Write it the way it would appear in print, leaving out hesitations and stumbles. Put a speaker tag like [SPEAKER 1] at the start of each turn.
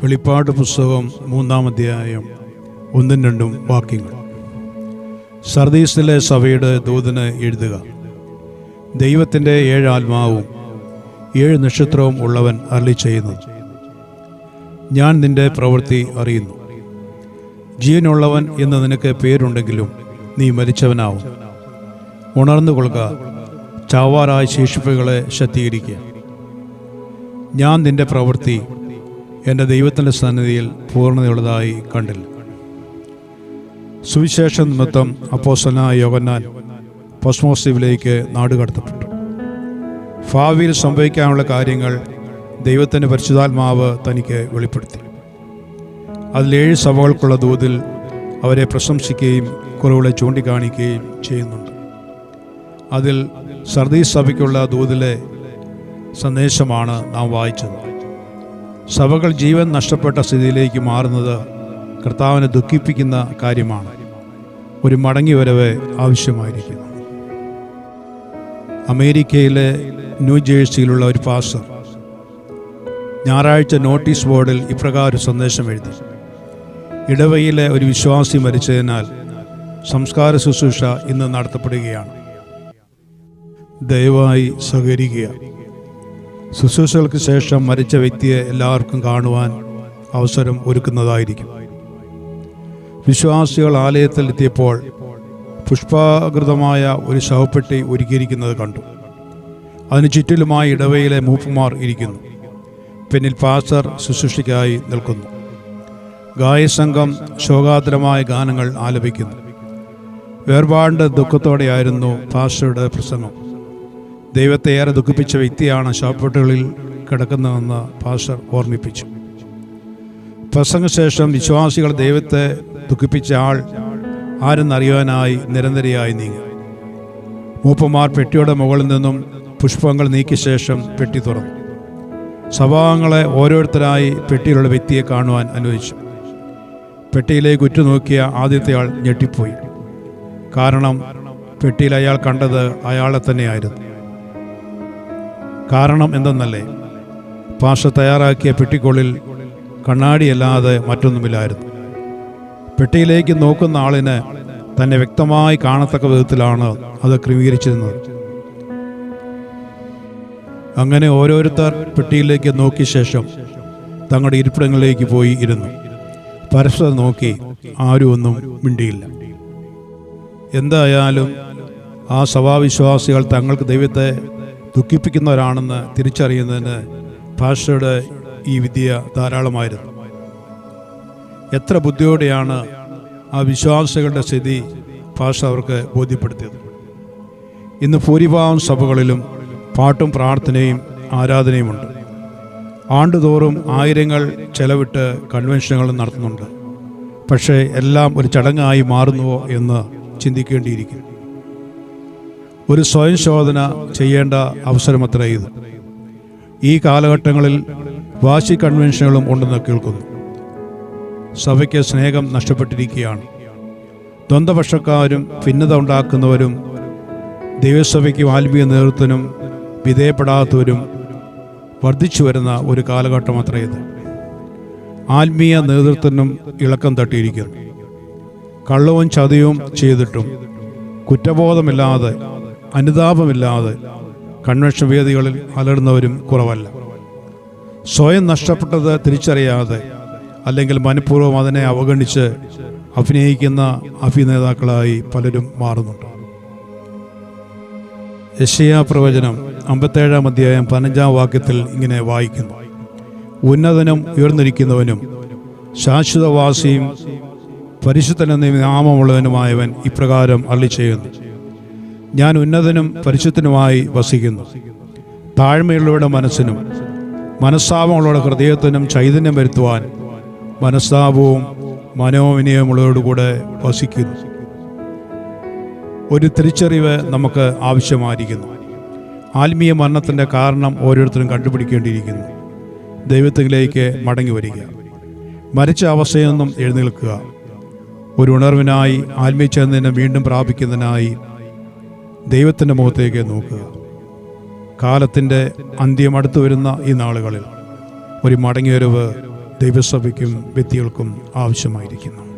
[SPEAKER 1] വെളിപ്പാട് പുസ്തകം 3-ാം അധ്യായം 1-2 വാക്യങ്ങൾ. സർദീസിലെ സഭയുടെ ദൂതന് എഴുതുക. ദൈവത്തിൻ്റെ 7 ആത്മാവും 7 നക്ഷത്രവും ഉള്ളവൻ അരുളിച്ചെയ്യുന്നു, ഞാൻ നിന്റെ പ്രവൃത്തി അറിയുന്നു. ജീവനുള്ളവൻ എന്ന് നിനക്ക് പേരുണ്ടെങ്കിലും നീ മരിച്ചവനാവും. ഉണർന്നുകൊള്ളുക, ചാവാറായ ശേഷിപ്പുകളെ ശക്തീകരിക്കുക. ഞാൻ നിന്റെ പ്രവൃത്തി എൻ്റെ ദൈവത്തിൻ്റെ സന്നിധിയിൽ പൂർണ്ണതയുള്ളതായി കണ്ടില്ല. സുവിശേഷ നിമിത്തം അപ്പോസ്തലനായ യോഹന്നാൻ പത്മോസിലേക്ക് നാടുകടത്തപ്പെട്ടു. ഭാവിയിൽ സംഭവിക്കാനുള്ള കാര്യങ്ങൾ ദൈവത്തിൻ്റെ പരിശുദ്ധാത്മാവ് തനിക്ക് വെളിപ്പെടുത്തി. അതിൽ 7 സഭകൾക്കുള്ള ദൂതിൽ അവരെ പ്രശംസിക്കുകയും കുറവുകളെ ചൂണ്ടിക്കാണിക്കുകയും ചെയ്യുന്നുണ്ട്. അതിൽ സർദീസ് സഭയ്ക്കുള്ള ദൂതിലെ സന്ദേശമാണ് നാം വായിച്ചത്. സഭകൾ ജീവൻ നഷ്ടപ്പെട്ട സ്ഥിതിയിലേക്ക് മാറുന്നത് കർത്താവിനെ ദുഃഖിപ്പിക്കുന്ന കാര്യമാണ്. ഒരു മടങ്ങിവരവ് ആവശ്യമായിരിക്കുന്നു. അമേരിക്കയിലെ ന്യൂജേഴ്സിയിലുള്ള ഒരു പാസ്റ്റർ ഞായറാഴ്ച നോട്ടീസ് ബോർഡിൽ ഇപ്രകാരം സന്ദേശം എഴുതി: ഇടവയിലെ ഒരു വിശ്വാസി മരിച്ചതിനാൽ സംസ്കാര ശുശ്രൂഷ ഇന്ന് നടത്തപ്പെടുകയാണ്. ദയവായി സഹകരിക്കുക. ശുശ്രൂഷകൾക്ക് ശേഷം മരിച്ച വ്യക്തിയെ എല്ലാവർക്കും കാണുവാൻ അവസരം ഒരുക്കുന്നതായിരിക്കും. വിശ്വാസികൾ ആലയത്തിൽ എത്തിയപ്പോൾ പുഷ്പാകൃതമായ ഒരു ശവപ്പെട്ടി ഒരുക്കിയിരിക്കുന്നത് കണ്ടു. അതിന് ചുറ്റിലുമായി ഇടവയിലെ മൂപ്പന്മാർ ഇരിക്കുന്നു. പിന്നിൽ പാസ്റ്റർ ശുശ്രൂഷയ്ക്കായി നിൽക്കുന്നു. ഗായസംഘം ശോകാതുരമായ ഗാനങ്ങൾ ആലപിക്കുന്നു. വേർപാടിൻ്റെ ദുഃഖത്തോടെയായിരുന്നു പാസ്റ്ററുടെ പ്രസംഗം. ദൈവത്തെ ഏറെ ദുഃഖിപ്പിച്ച വ്യക്തിയാണ് ശവപ്പെട്ടികളിൽ കിടക്കുന്നതെന്ന് പാസ്റ്റർ ഓർമ്മിപ്പിച്ചു. പ്രസംഗശേഷം വിശ്വാസികൾ ദൈവത്തെ ദുഃഖിപ്പിച്ച ആൾ ആരെന്നറിയുവാനായി നിരന്തരയായി നീങ്ങി. മൂപ്പന്മാർ പെട്ടിയുടെ മുകളിൽ നിന്നും പുഷ്പങ്ങൾ നീക്കിയ ശേഷം പെട്ടി തുറന്നു. സഭാംഗങ്ങളെ ഓരോരുത്തരായി പെട്ടിയിലുള്ള വ്യക്തിയെ കാണുവാൻ അനുവദിച്ചു. പെട്ടിയിലേക്ക് ഉറ്റുനോക്കിയ ആദ്യത്തെ ആൾ ഞെട്ടിപ്പോയി. കാരണം പെട്ടിയിൽ അയാൾ കണ്ടത് അയാളെ തന്നെയായിരുന്നു. കാരണം എന്തെന്നല്ലേ, പാസ്റ്റർ തയ്യാറാക്കിയ പെട്ടിക്കുള്ളിൽ കണ്ണാടിയല്ലാതെ മറ്റൊന്നുമില്ലായിരുന്നു. പെട്ടിയിലേക്ക് നോക്കുന്ന ആളിന് തന്നെ വ്യക്തമായി കാണത്തക്ക വിധത്തിലാണ് അത് ക്രമീകരിച്ചിരുന്നത്. അങ്ങനെ ഓരോരുത്തർ പെട്ടിയിലേക്ക് നോക്കിയ ശേഷം തങ്ങളുടെ ഇരിപ്പിടങ്ങളിലേക്ക് പോയി ഇരുന്നു. പരസ്പരം നോക്കി ആരും ഒന്നും മിണ്ടിയില്ല. എന്തായാലും ആ സഭാവിശ്വാസികൾ തങ്ങൾക്ക് ദൈവത്തെ ദുഃഖിപ്പിക്കുന്നവരാണെന്ന് തിരിച്ചറിയുന്നതിന് പാസ്റ്ററുടെ ഈ വിദ്യ ധാരാളമായിരുന്നു. എത്ര ബുദ്ധിയോടെയാണ് ആ വിശ്വാസികളുടെ സ്ഥിതി പാസ്റ്റർ അവർക്ക് ബോധ്യപ്പെടുത്തിയത്. ഇന്ന് ഭൂരിഭാഗം സഭകളിലും പാട്ടും പ്രാർത്ഥനയും ആരാധനയുമുണ്ട്. ആണ്ടുതോറും ആയിരങ്ങൾ ചെലവിട്ട് കൺവെൻഷനുകൾ നടത്തുന്നുണ്ട്. പക്ഷേ എല്ലാം ഒരു ചടങ്ങായി മാറുന്നുവോ എന്ന് ചിന്തിക്കേണ്ടിയിരിക്കുന്നു. ഒരു സ്വയം ശോധന ചെയ്യേണ്ട അവസരമത്രേ ഇത്. ഈ കാലഘട്ടങ്ങളിൽ വാശി കൺവെൻഷനുകളും ഉണ്ടെന്ന് കേൾക്കുന്നു. സഭയ്ക്ക് സ്നേഹം നഷ്ടപ്പെട്ടിരിക്കുകയാണ്. ദ്വന്ദ്വപക്ഷക്കാരും ഭിന്നത ഉണ്ടാക്കുന്നവരും ദൈവസഭയ്ക്കും ആത്മീയ നേതൃത്വത്തിനും വിധേയപ്പെടാത്തവരും വർദ്ധിച്ചു വരുന്ന ഒരു കാലഘട്ടം അത്രേ ഇത്. ആത്മീയ നേതൃത്വത്തിനും ഇളക്കം തട്ടിയിരിക്കുന്നു. കള്ളവും ചതിയും ചെയ്തിട്ടും കുറ്റബോധമില്ലാതെ അനുതാപമില്ലാതെ കൺവെൻഷൻ വേദികളിൽ അലറുന്നവരും കുറവല്ല. സ്വയം നഷ്ടപ്പെട്ടത് തിരിച്ചറിയാതെ അല്ലെങ്കിൽ മനഃപൂർവ്വം അതിനെ അവഗണിച്ച് അഭിനയിക്കുന്ന അഭിനേതാക്കളായി പലരും മാറുന്നുണ്ട്. യെശയ്യാ പ്രവചനം 57-ാം അധ്യായം 15-ാം വാക്യത്തിൽ ഇങ്ങനെ വായിക്കുന്നു: ഉന്നതനും ഉയർന്നിരിക്കുന്നവനും ശാശ്വതവാസിയും പരിശുദ്ധനെന്ന നാമമുള്ളവനുമായവൻ ഇപ്രകാരം അരുളിച്ചെയ്യുന്നു, ഞാൻ ഉന്നതനും പരിശുദ്ധനുമായി വസിക്കുന്നു. താഴ്മയുള്ളവരുടെ മനസ്സിനും മനസ്താപമുള്ളവരുടെ ഹൃദയത്തിനും ചൈതന്യം വരുത്തുവാൻ മനസ്താപവും മനോവിനയമുള്ളവരോടുകൂടെ വസിക്കുന്നു. ഒരു തിരിച്ചറിവ് നമുക്ക് ആവശ്യമായിരിക്കുന്നു. ആത്മീയ മരണത്തിൻ്റെ കാരണം ഓരോരുത്തരും കണ്ടുപിടിക്കേണ്ടിയിരിക്കുന്നു. ദൈവത്തിലേക്ക് മടങ്ങി വരിക. മരിച്ച അവസ്ഥയിൽ നിന്നും എഴുന്നേൽക്കുക. ഒരു ഉണർവിനായി ആത്മീയ ചൈതന്യം വീണ്ടും പ്രാപിക്കുന്നതിനായി ദൈവത്തിൻ്റെ മുഖത്തേക്ക് നോക്കുക. കാലത്തിൻ്റെ അന്ത്യം അടുത്തു വരുന്ന ഈ നാളുകളിൽ ഒരു മടങ്ങിവരവ് ദൈവസഭയ്ക്കും വ്യക്തികൾക്കും ആവശ്യമായിരിക്കുന്നു.